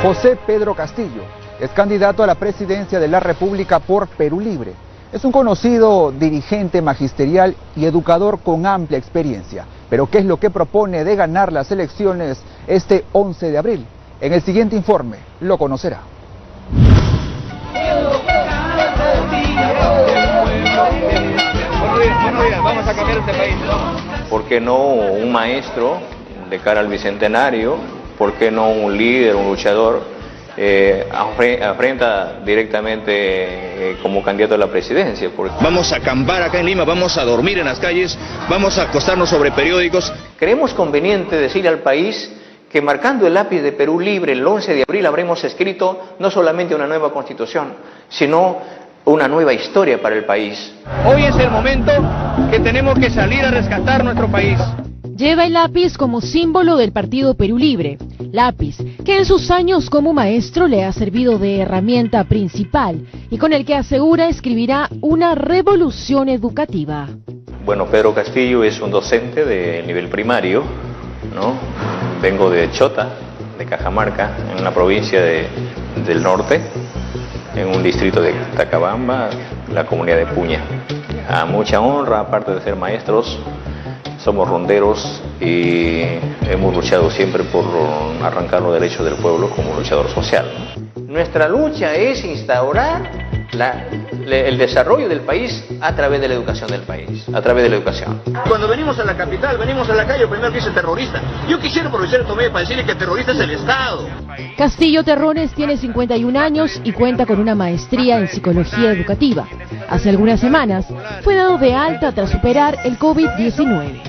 José Pedro Castillo es candidato a la presidencia de la República por Perú Libre. Es un conocido dirigente magisterial y educador con amplia experiencia. Pero ¿qué es lo que propone de ganar las elecciones este 11 de abril? En el siguiente informe lo conocerá. Buenos días, vamos a cambiar este país. ¿Por qué no un maestro de cara al bicentenario? ¿Por qué no un líder, un luchador? Afrenta directamente como candidato a la presidencia. Vamos a acampar acá en Lima, vamos a dormir en las calles, vamos a acostarnos sobre periódicos. Creemos conveniente decirle al país que marcando el lápiz de Perú Libre el 11 de abril habremos escrito no solamente una nueva constitución, sino una nueva historia para el país. Hoy es el momento que tenemos que salir a rescatar nuestro país. Lleva el lápiz como símbolo del partido Perú Libre, lápiz que en sus años como maestro le ha servido de herramienta principal y con el que asegura escribirá una revolución educativa. Bueno, Pedro Castillo es un docente de nivel primario, ¿no? Vengo de Chota, de Cajamarca, en la provincia del norte, en un distrito de Tacabamba, la comunidad de Puña. A mucha honra, aparte de ser maestros, somos ronderos y hemos luchado siempre por arrancar los derechos del pueblo como luchador social. Nuestra lucha es instaurar el desarrollo del país a través de la educación del país, a través de la educación. Cuando venimos a la capital, venimos a la calle, primero dice terrorista. Yo quisiera aprovechar esto medio para decirle que el terrorista es el Estado. Castillo Terrones tiene 51 años y cuenta con una maestría en psicología educativa. Hace algunas semanas fue dado de alta tras superar el COVID-19.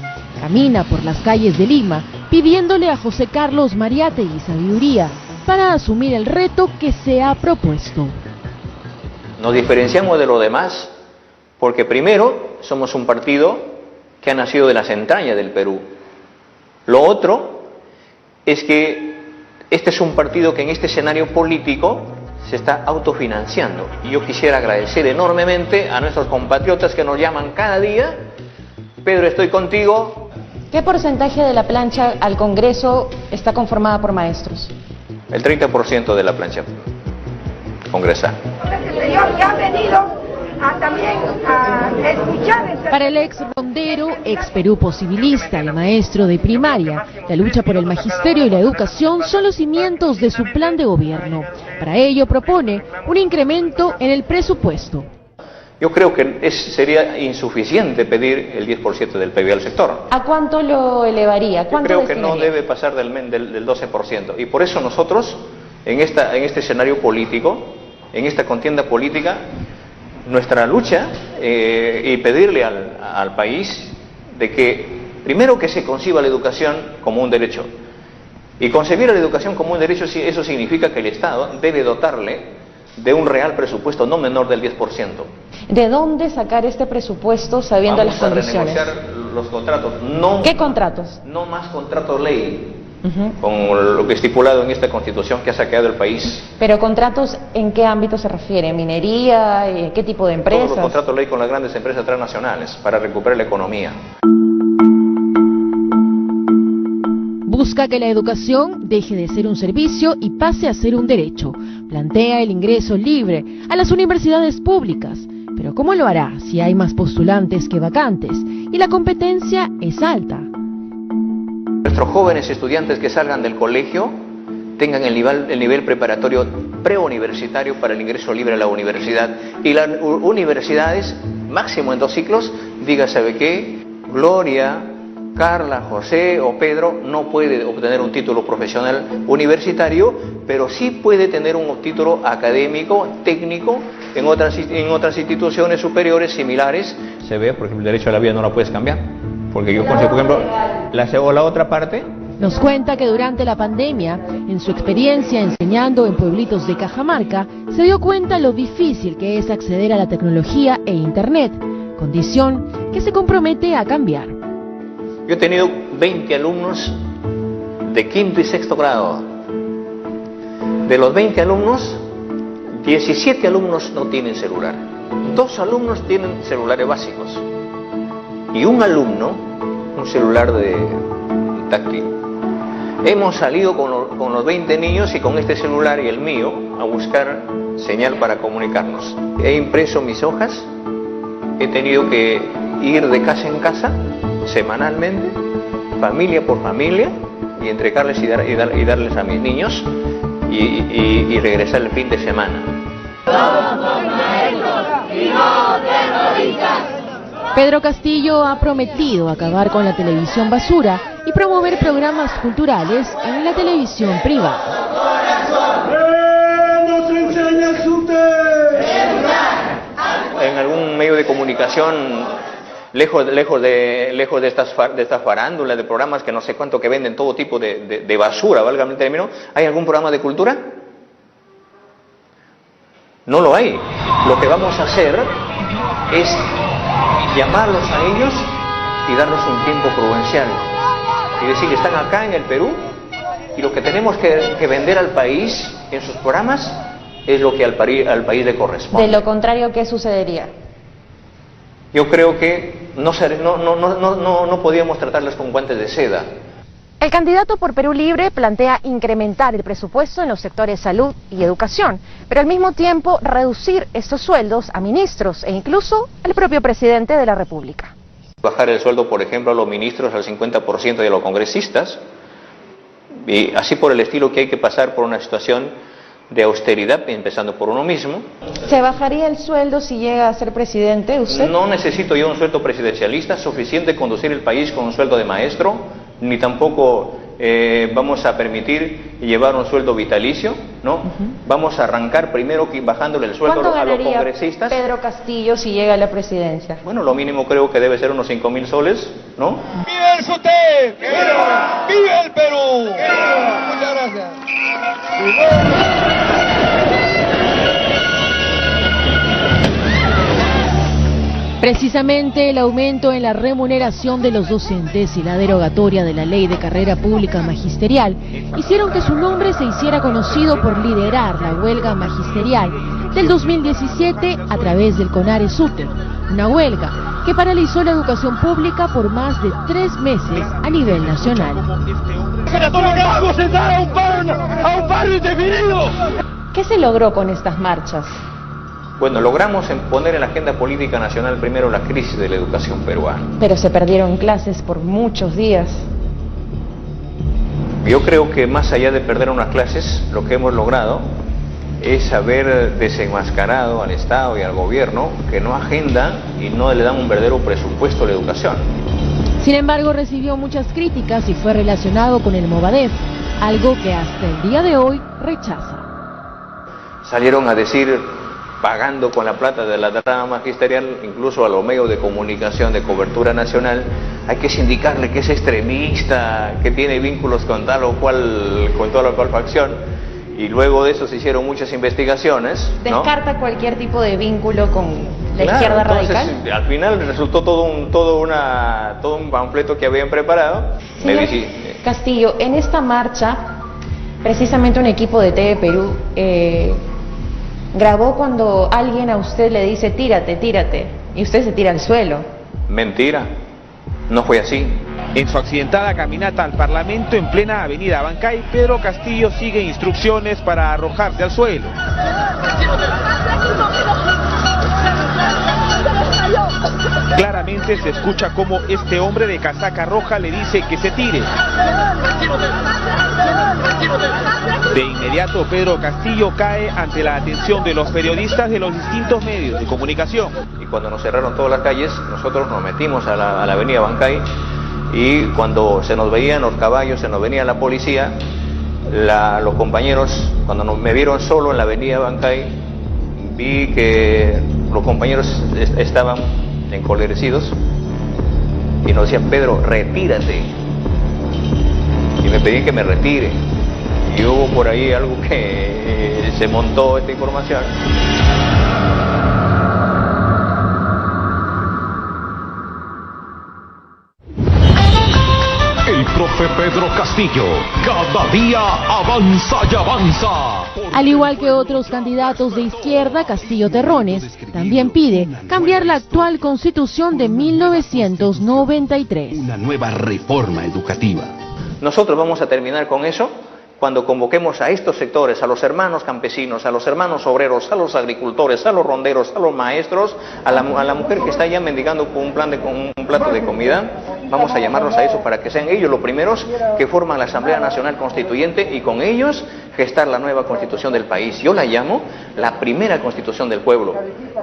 Camina por las calles de Lima pidiéndole a José Carlos Mariátegui sabiduría para asumir el reto que se ha propuesto. Nos diferenciamos de los demás porque primero somos un partido que ha nacido de las entrañas del Perú. Lo otro es que este es un partido que en este escenario político se está autofinanciando. Y yo quisiera agradecer enormemente a nuestros compatriotas que nos llaman cada día. Pedro, estoy contigo. ¿Qué porcentaje de la plancha al Congreso está conformada por maestros? El 30% de la plancha congresal. El señor ya ha venido también a escuchar. Para el ex rondero, ex Perú posibilista y maestro de primaria, la lucha por el magisterio y la educación son los cimientos de su plan de gobierno. Para ello propone un incremento en el presupuesto. Yo creo que sería insuficiente pedir el 10% del PIB al sector. ¿A cuánto lo elevaría? Yo creo que no debe pasar del 12%. Y por eso nosotros, en este escenario político, en esta contienda política, nuestra lucha y pedirle al país de que, primero, que se conciba la educación como un derecho. Y concebir la educación como un derecho, eso significa que el Estado debe dotarle de un real presupuesto no menor del 10%. ¿De dónde sacar este presupuesto sabiendo las condiciones? Vamos a renegociar los contratos. No, ¿qué contratos? No más contratos ley, con lo que estipulado en esta Constitución que ha saqueado el país. ¿Pero contratos en qué ámbito se refiere? ¿Minería? ¿Qué tipo de empresas? Todos los contratos ley con las grandes empresas transnacionales para recuperar la economía. Busca que la educación deje de ser un servicio y pase a ser un derecho. Plantea el ingreso libre a las universidades públicas. Pero ¿cómo lo hará si hay más postulantes que vacantes y la competencia es alta? Nuestros jóvenes estudiantes que salgan del colegio tengan el nivel preparatorio preuniversitario para el ingreso libre a la universidad. Y las universidades, máximo en 2 ciclos, diga, ¿sabe qué? Gloria, Carla, José o Pedro no puede obtener un título profesional universitario, pero sí puede tener un título académico, técnico, en otras instituciones superiores similares. Se ve, porque el derecho a la vida no lo puedes cambiar. Porque yo, por ejemplo, la otra parte. Nos cuenta que durante la pandemia, en su experiencia enseñando en pueblitos de Cajamarca, se dio cuenta lo difícil que es acceder a la tecnología e internet, condición que se compromete a cambiar. Yo he tenido 20 alumnos de 5º y 6º grado. De los 20 alumnos, 17 alumnos no tienen celular. 2 alumnos tienen celulares básicos. Y un alumno, un celular táctil. Hemos salido con los 20 niños y con este celular y el mío a buscar señal para comunicarnos. He impreso mis hojas, he tenido que ir de casa en casa semanalmente, familia por familia, y entregarles y darles a mis niños y regresar el fin de semana. Pedro Castillo ha prometido acabar con la televisión basura y promover programas culturales en la televisión privada. En algún medio de comunicación, lejos de estas farándulas, de programas que no sé cuánto que venden todo tipo de basura, válgame el término, ¿hay algún programa de cultura? No lo hay. Lo que vamos a hacer es llamarlos a ellos y darles un tiempo prudencial. Y decir, están acá en el Perú y lo que tenemos que vender al país en sus programas es lo que al país le corresponde. De lo contrario, ¿qué sucedería? Yo creo que no podíamos tratarlas con guantes de seda. El candidato por Perú Libre plantea incrementar el presupuesto en los sectores salud y educación, pero al mismo tiempo reducir estos sueldos a ministros e incluso al propio presidente de la República. Bajar el sueldo, por ejemplo, a los ministros al 50% y a los congresistas, y así por el estilo, que hay que pasar por una situación de austeridad, empezando por uno mismo. ¿Se bajaría el sueldo si llega a ser presidente usted? No necesito yo un sueldo presidencialista, suficiente conducir el país con un sueldo de maestro, ni tampoco vamos a permitir llevar un sueldo vitalicio, ¿no? Vamos a arrancar primero bajándole el sueldo a los congresistas. Pedro Castillo si llega a la presidencia? Bueno, lo mínimo creo que debe ser unos 5.000 soles, ¿no? ¡Viva el SUTEP! ¡Viva! ¡Viva el Perú! ¡Viva! Muchas gracias. Precisamente el aumento en la remuneración de los docentes y la derogatoria de la Ley de Carrera Pública Magisterial hicieron que su nombre se hiciera conocido por liderar la huelga magisterial del 2017 a través del CONARE-SUTE, una huelga que paralizó la educación pública por más de 3 meses a nivel nacional. ¡Vamos a entrar a un paro indefinido! ¿Qué se logró con estas marchas? Bueno, logramos poner en la agenda política nacional primero la crisis de la educación peruana. Pero se perdieron clases por muchos días. Yo creo que más allá de perder unas clases, lo que hemos logrado es haber desenmascarado al Estado y al gobierno que no agenda y no le dan un verdadero presupuesto a la educación. Sin embargo, recibió muchas críticas y fue relacionado con el Movadef, algo que hasta el día de hoy rechaza. Salieron a decir, pagando con la plata de la trama magisterial, incluso a los medios de comunicación de cobertura nacional, hay que sindicarle que es extremista, que tiene vínculos con tal o cual, con toda la cual facción, y luego de eso se hicieron muchas investigaciones, ¿no? ¿Descarta cualquier tipo de vínculo con la izquierda radical? Al final resultó todo un panfleto que habían preparado. Señor Castillo, en esta marcha, precisamente un equipo de TV Perú grabó cuando alguien a usted le dice tírate, tírate, y usted se tira al suelo. Mentira, no fue así. En su accidentada caminata al Parlamento en plena avenida Abancay, Pedro Castillo sigue instrucciones para arrojarse al suelo. Claramente se escucha cómo este hombre de casaca roja le dice que se tire. De inmediato Pedro Castillo cae ante la atención de los periodistas de los distintos medios de comunicación. Y cuando nos cerraron todas las calles, nosotros nos metimos a la avenida Abancay, y cuando se nos veían los caballos, se nos venía la policía, los compañeros, cuando me vieron solo en la avenida Abancay, vi que los compañeros estaban encolerecidos y nos decían, Pedro, retírate. Y me pedí que me retire. Y hubo por ahí algo que se montó esta información. El profe Pedro Castillo, cada día avanza y avanza. Al igual que otros candidatos de izquierda, Castillo Terrones también pide cambiar la actual Constitución de 1993. Una nueva reforma educativa. Nosotros vamos a terminar con eso cuando convoquemos a estos sectores, a los hermanos campesinos, a los hermanos obreros, a los agricultores, a los ronderos, a los maestros, a la mujer que está ya mendigando con un plato de comida. Vamos a llamarlos a eso para que sean ellos los primeros que forman la Asamblea Nacional Constituyente y con ellos gestar la nueva constitución del país. Yo la llamo la primera constitución del pueblo.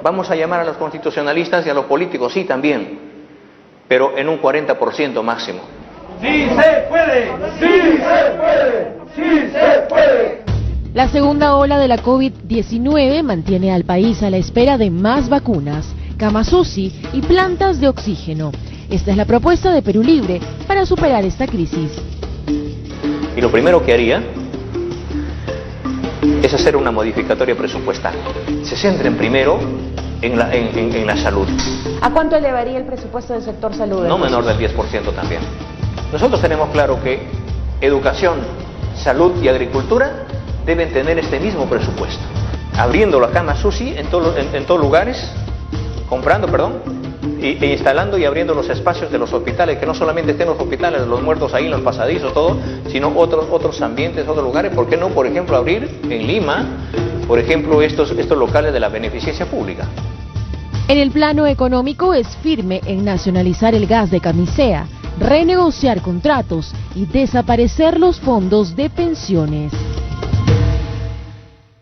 Vamos a llamar a los constitucionalistas y a los políticos, sí también, pero en un 40% máximo. ¡Sí se puede! ¡Sí se puede! ¡Sí se puede! La segunda ola de la COVID-19 mantiene al país a la espera de más vacunas, camas UCI y plantas de oxígeno. Esta es la propuesta de Perú Libre para superar esta crisis. Y lo primero que haría es hacer una modificatoria presupuestal. Se centren primero en la salud. ¿A cuánto elevaría el presupuesto del sector salud? No menor del 10% también. Nosotros tenemos claro que educación, salud y agricultura deben tener este mismo presupuesto. Abriendo la cama UCI en todos lugares, e instalando y abriendo los espacios de los hospitales, que no solamente estén los hospitales, los muertos ahí en los pasadizos, todo, sino otros ambientes, otros lugares. ¿Por qué no, por ejemplo, abrir en Lima, por ejemplo, estos locales de la beneficencia pública? En el plano económico es firme en nacionalizar el gas de Camisea, renegociar contratos y desaparecer los fondos de pensiones.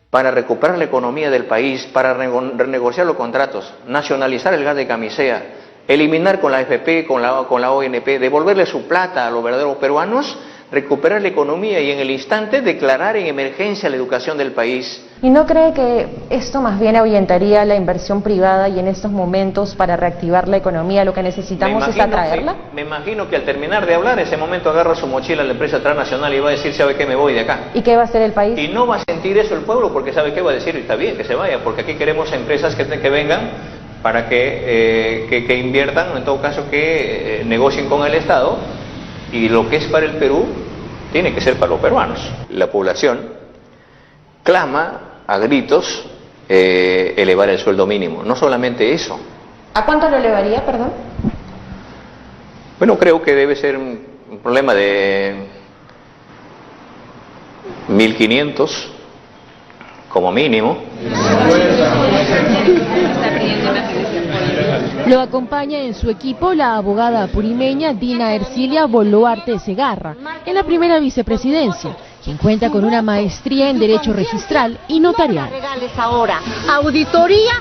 Para recuperar la economía del país, para renegociar los contratos, nacionalizar el gas de Camisea, eliminar con la AFP, con la ONP, devolverle su plata a los verdaderos peruanos, recuperar la economía y en el instante declarar en emergencia la educación del país. ¿Y no cree que esto más bien ahuyentaría la inversión privada y en estos momentos para reactivar la economía lo que necesitamos es atraerla? Me imagino que al terminar de hablar, en ese momento agarra su mochila a la empresa transnacional y va a decir, ¿sabe qué? Me voy de acá. ¿Y qué va a hacer el país? Y no va a sentir eso el pueblo porque ¿sabe qué? Va a decir, está bien, que se vaya, porque aquí queremos empresas que vengan para que inviertan, en todo caso que negocien con el Estado, y lo que es para el Perú tiene que ser para los peruanos. La población clama a gritos elevar el sueldo mínimo. No solamente eso. ¿A cuánto lo elevaría, perdón? Bueno, creo que debe ser un problema de 1.500 como mínimo. Lo acompaña en su equipo la abogada apurimeña Dina Ercilia Boluarte Segarra, en la primera vicepresidencia, quien cuenta con una maestría en Derecho Registral y Notarial. Ahora, auditoría.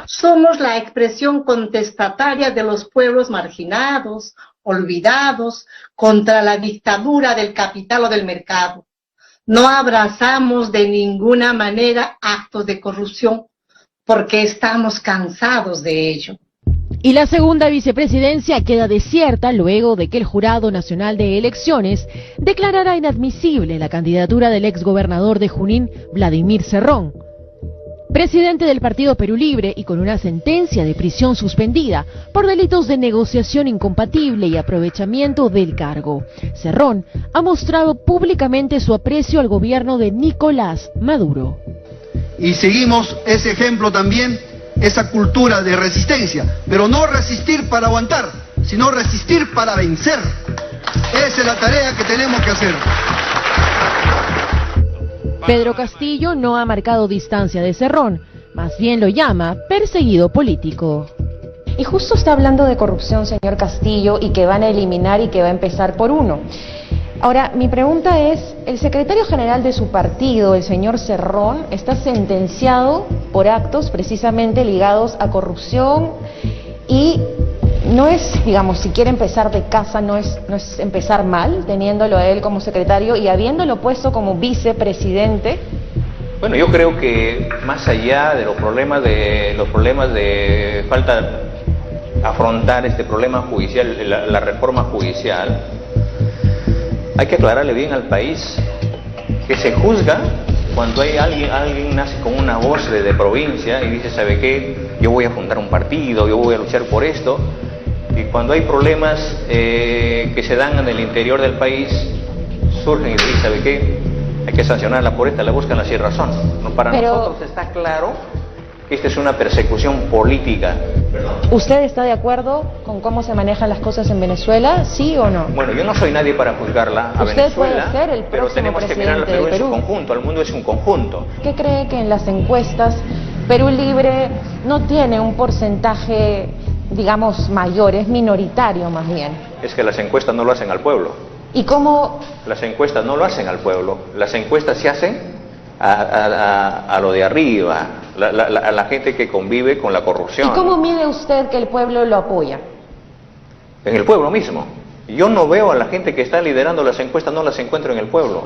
Somos la expresión contestataria de los pueblos marginados, olvidados, contra la dictadura del capital o del mercado. No abrazamos de ninguna manera actos de corrupción, porque estamos cansados de ello. Y la segunda vicepresidencia queda desierta luego de que el Jurado Nacional de Elecciones declarara inadmisible la candidatura del exgobernador de Junín, Vladimir Cerrón. Presidente del Partido Perú Libre y con una sentencia de prisión suspendida por delitos de negociación incompatible y aprovechamiento del cargo, Cerrón ha mostrado públicamente su aprecio al gobierno de Nicolás Maduro. Y seguimos ese ejemplo también, esa cultura de resistencia, pero no resistir para aguantar, sino resistir para vencer. Esa es la tarea que tenemos que hacer. Pedro Castillo no ha marcado distancia de Cerrón, más bien lo llama perseguido político. Y justo está hablando de corrupción, señor Castillo, y que van a eliminar y que va a empezar por uno. Ahora, mi pregunta es, el secretario general de su partido, el señor Cerrón, está sentenciado por actos precisamente ligados a corrupción y no es, digamos, si quiere empezar de casa, no es empezar mal, teniéndolo a él como secretario y habiéndolo puesto como vicepresidente. Bueno, yo creo que más allá de los problemas de falta afrontar este problema judicial, la reforma judicial, hay que aclararle bien al país que se juzga cuando hay alguien nace con una voz de provincia y dice, ¿sabe qué? Yo voy a fundar un partido, yo voy a luchar por esto. Y cuando hay problemas que se dan en el interior del país, surgen y dicen, ¿sabe qué? Hay que sancionarla por esta, la buscan así razón. No, para nosotros está claro que esta es una persecución política. ¿Usted está de acuerdo con cómo se manejan las cosas en Venezuela, sí o no? Bueno, yo no soy nadie para juzgarla a Usted Venezuela, puede ser el pero próximo tenemos que mirar al presidente Perú de en su Perú. conjunto, el mundo es un conjunto. ¿Qué cree que en las encuestas Perú Libre no tiene un porcentaje, digamos, mayor, es minoritario más bien? Es que las encuestas no lo hacen al pueblo. ¿Y cómo? Las encuestas no lo hacen al pueblo, las encuestas se hacen a lo de arriba, a la gente que convive con la corrupción. ¿Y cómo mide usted que el pueblo lo apoya? En el pueblo mismo. Yo no veo a la gente que está liderando las encuestas, no las encuentro en el pueblo.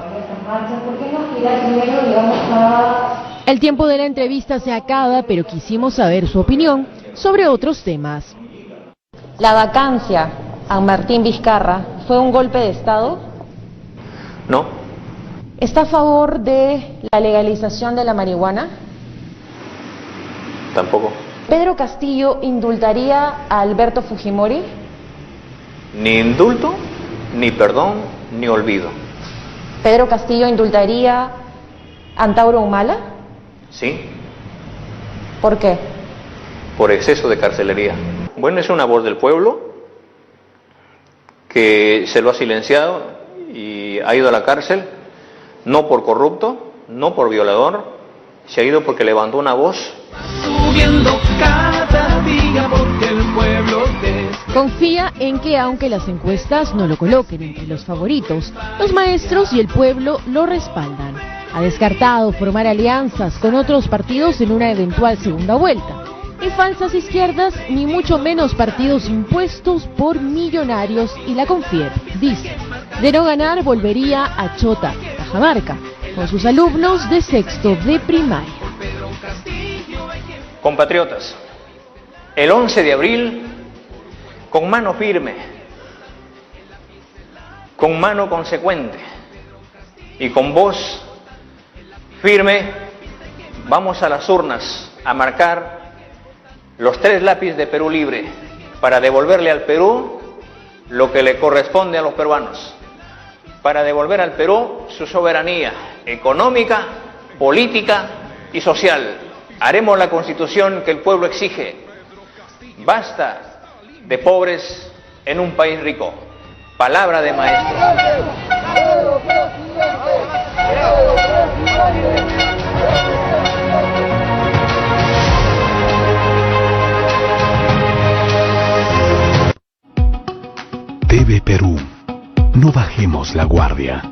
El tiempo de la entrevista se acaba, pero quisimos saber su opinión sobre otros temas. ¿La vacancia a Martín Vizcarra fue un golpe de Estado? No. ¿Está a favor de la legalización de la marihuana? Tampoco. ¿Pedro Castillo indultaría a Alberto Fujimori? Ni indulto, ni perdón, ni olvido. ¿Pedro Castillo indultaría a Antauro Humala? ¿Sí? ¿Por qué? Por exceso de carcelería. Bueno, es una voz del pueblo que se lo ha silenciado y ha ido a la cárcel, no por corrupto, no por violador, se ha ido porque levantó una voz. Subiendo cada día porque el pueblo Confía en que aunque las encuestas no lo coloquen entre los favoritos, los maestros y el pueblo lo respaldan. Ha descartado formar alianzas con otros partidos en una eventual segunda vuelta. Ni falsas izquierdas, ni mucho menos partidos impuestos por millonarios y la Confiep, dice. De no ganar, volvería a Chota, Cajamarca, con sus alumnos de sexto de primaria. Compatriotas, el 11 de abril, con mano firme, con mano consecuente y con voz firme, vamos a las urnas a marcar los 3 lápices de Perú Libre para devolverle al Perú lo que le corresponde a los peruanos, para devolver al Perú su soberanía económica, política y social. Haremos la constitución que el pueblo exige. Basta de pobres en un país rico. Palabra de maestro. TV Perú. No bajemos la guardia.